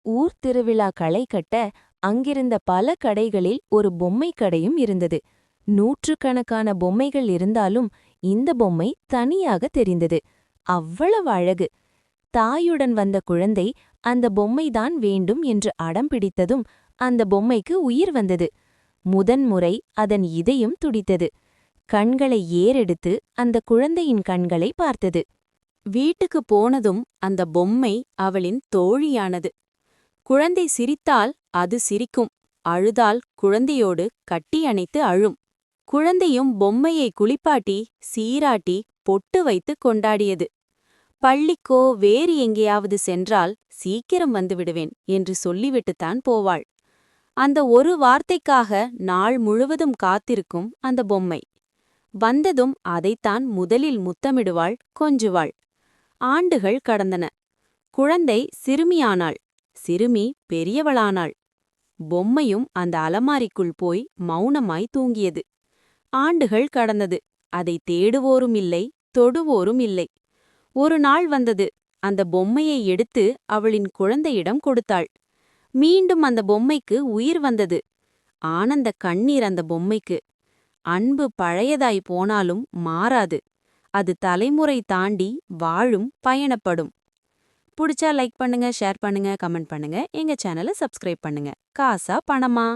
ஊர் திருவிழா களை கட்ட அங்கிருந்த பல கடைகளில் ஒரு பொம்மை கடையும் இருந்தது. நூற்றுக்கணக்கான பொம்மைகள் இருந்தாலும் இந்த பொம்மை தனியாக தெரிந்தது. அவ்வளவு அழகு! தாயுடன் வந்த குழந்தை அந்த பொம்மைதான் வேண்டும் என்று அடம் பிடித்ததும் அந்த பொம்மைக்கு உயிர் வந்தது. முதன்முறை அதன் இதயம் துடித்தது. கண்களை ஏறெடுத்து அந்த குழந்தையின் கண்களை பார்த்தது. வீட்டுக்கு போனதும் அந்த பொம்மை அவளின் தோழியானது. குழந்தை சிரித்தால் அது சிரிக்கும், அழுதால் குழந்தையோடு கட்டி அணைத்து அழும். குழந்தையும் பொம்மையை குளிப்பாட்டி சீராட்டி பொட்டு வைத்து கொண்டாடியது. பள்ளிக்கோ வேறு எங்கேயாவது சென்றால் சீக்கிரம் வந்துவிடுவேன் என்று சொல்லிவிட்டுத்தான் போவாள். அந்த ஒரு வார்த்தைக்காக நாள் முழுவதும் காத்திருக்கும் அந்த பொம்மை. வந்ததும் அதைத்தான் முதலில் முத்தமிடுவாள், கொஞ்சுவாள். ஆண்டுகள் கடந்தன. குழந்தை சிறுமியானாள். சிறுமி பெரியவளானாள். பொம்மையும் அந்த அலமாரிக்குள் போய் மௌனமாய் தூங்கியது. ஆண்டுகள் கடந்தது. அதை தேடுவோரும் இல்லை, தொடுவோரும் இல்லை. ஒரு நாள் வந்தது. அந்த பொம்மையை எடுத்து அவளின் குழந்தையிடம் கொடுத்தாள். மீண்டும் அந்த பொம்மைக்கு உயிர் வந்தது. ஆனந்த கண்ணீர் அந்த பொம்மைக்கு. அன்பு பழையதாய் போனாலும் மாறாது. அது தலைமுறை தாண்டி வாழும், பயணப்படும். புடிச்சா லைக் பண்ணுங்க, ஷேர் பண்ணுங்க, கமெண்ட் பண்ணுங்க. எங்க சேனலை சப்ஸ்கிரைப் பண்ணுங்க. காசா பணமா?